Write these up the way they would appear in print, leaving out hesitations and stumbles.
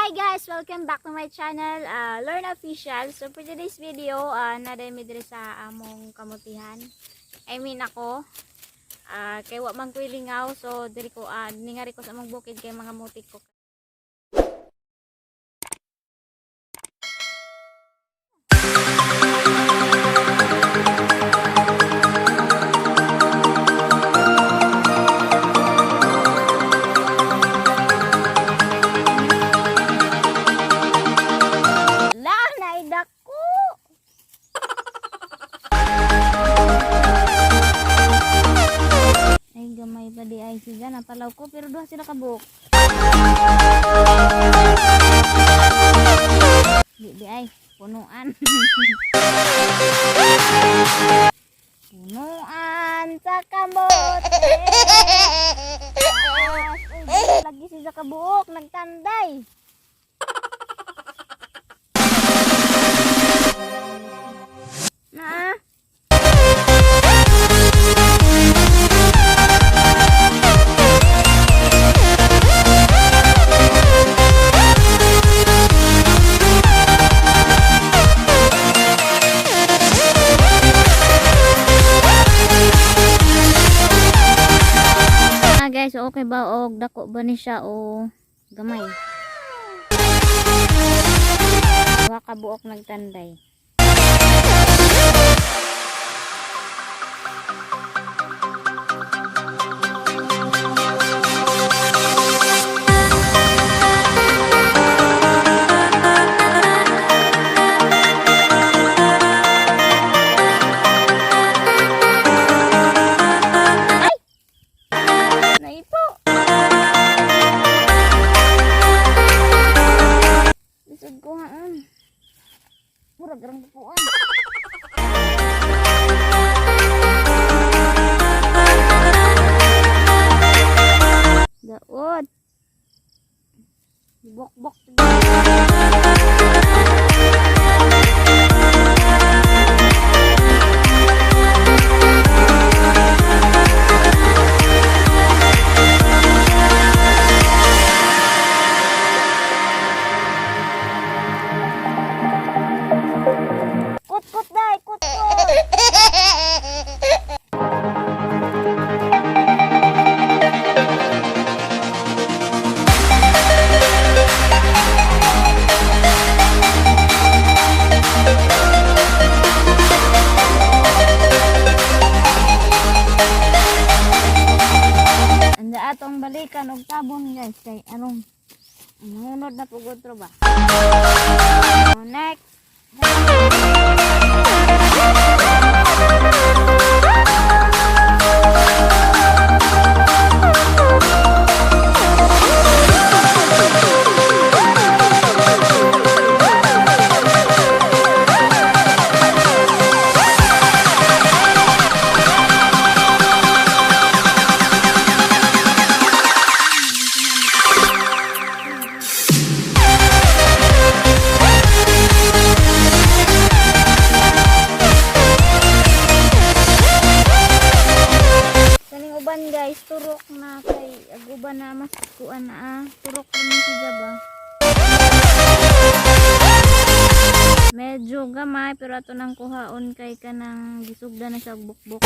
Hi guys! Welcome back to my channel, Learn Official. So for today's video, naday mi diri sa among kamotehan. I mean ako, kay wa man ko'y lingaw. So diri ko, ningari ko sa among bukid kay mga mutik ko. Gamay pa di ay siya napalaw ko pero duha sila kabuk. Di ay punuan. Punuan sa kamote. Lagi siya kabuk nagtanday. Na guys, okay ba og dako ba ni siya o gamay? Wa ka buok nagtanday. Murag rang bukuan. Daot. Bok-bok. Atong balikan og tabon guys kay anong munod na pugod ro ba. Next. Guys, turok na kay aguban na mas kuan na turok ni siya ba. Medyo gamay pero ato nang kuhaon kay kanang gisugda na sa bukbok.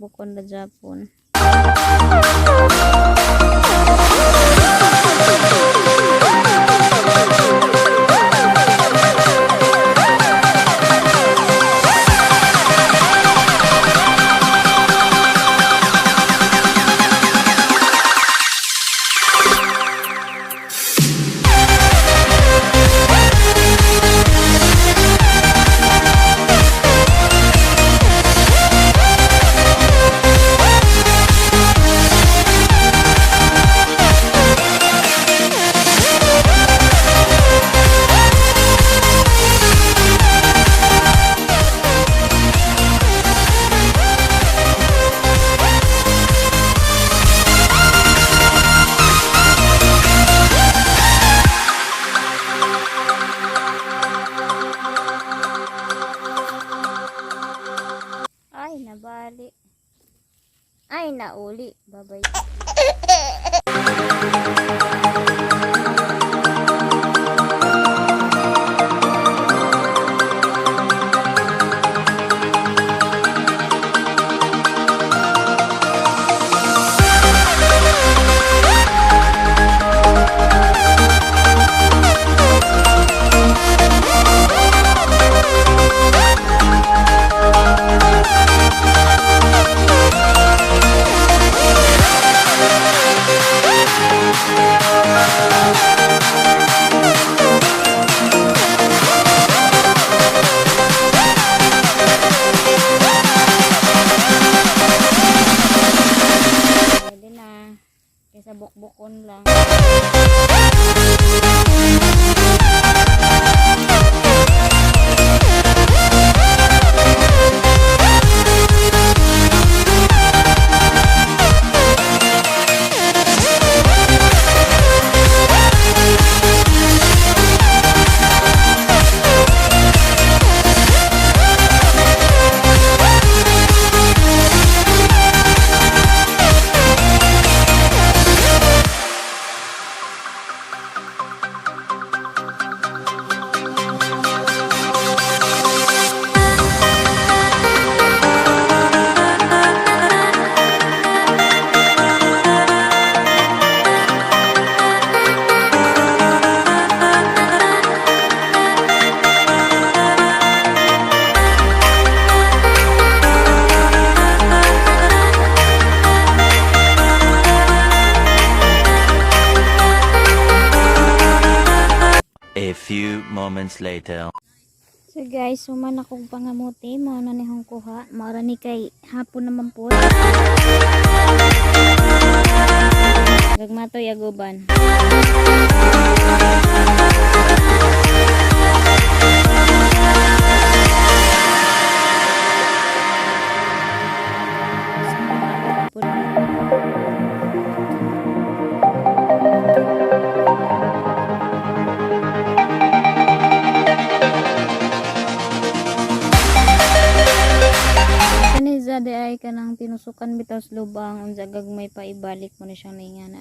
bukbukon na Japon. Ay, nabali. Ay, nauli. Babay. Kaysa bukbukon lang. A few moments later. So guys, suman akong pangamote, mao na ni hong kuha, mao ra ni kay hapon naman po. Gagmatoy aguban. Dade ay kanang tinusukan bitaw sa lubang unsa gagmay pa ibalik mo na siyang ningana.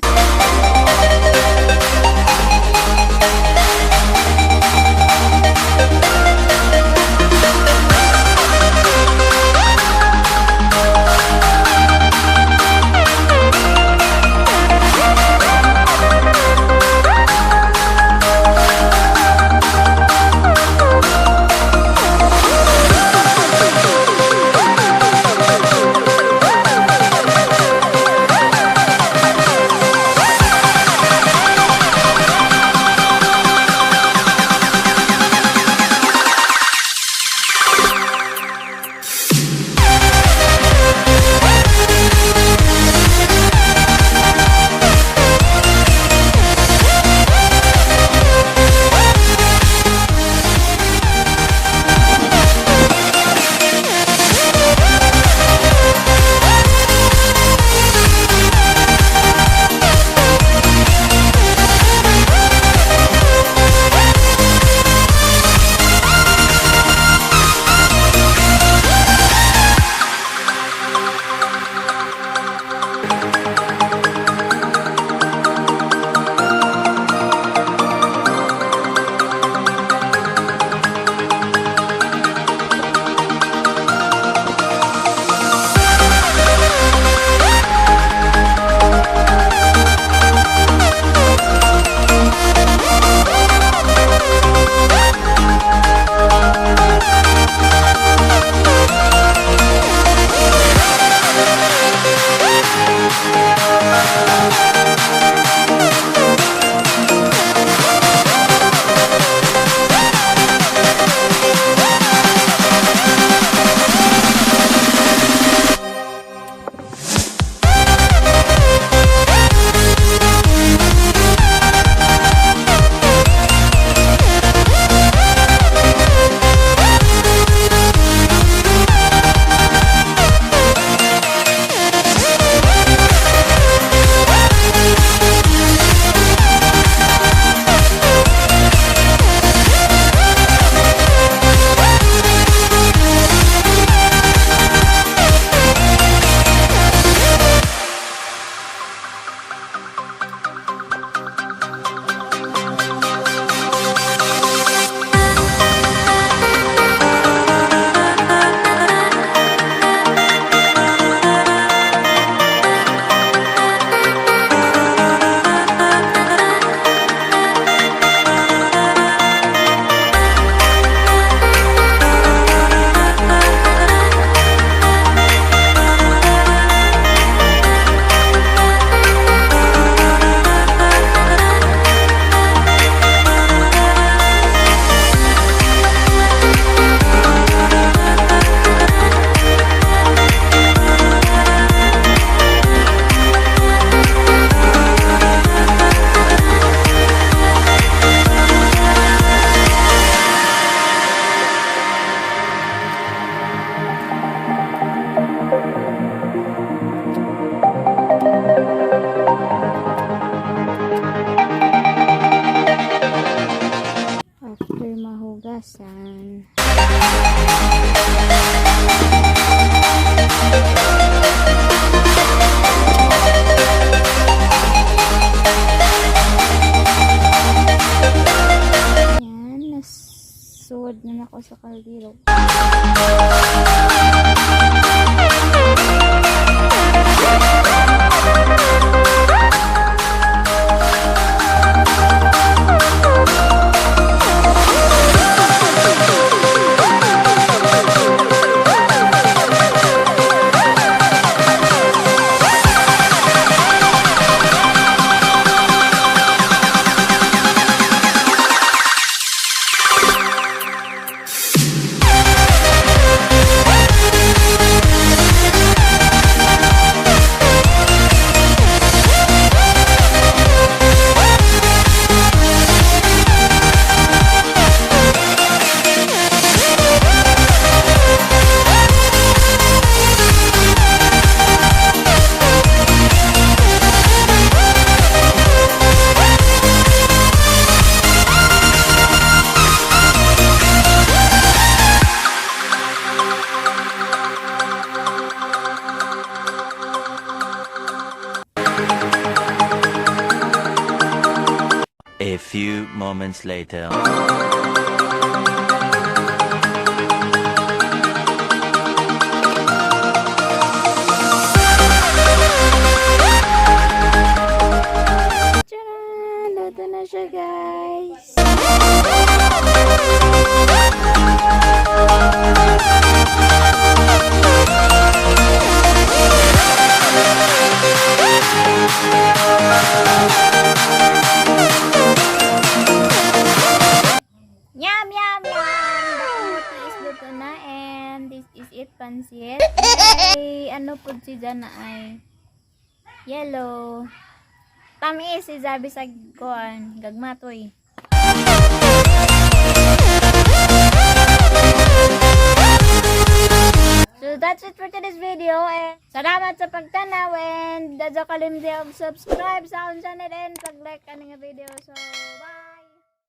hugasan. Yan, nasuwad na ako sa kaldero. A few moments later. Tcharan! Luto na siya, guys. Yum, yum, yum! The kamote is luto na and this is it, pansit. Ay, ano po si dyan na ay yellow. Tamis si Zabi sa kuan, gagmatoy. So that's it for today's video and salamat sa pagtanaw and dadyo kalimdi og subscribe sa akong channel and pag-like ka nga video. So bye!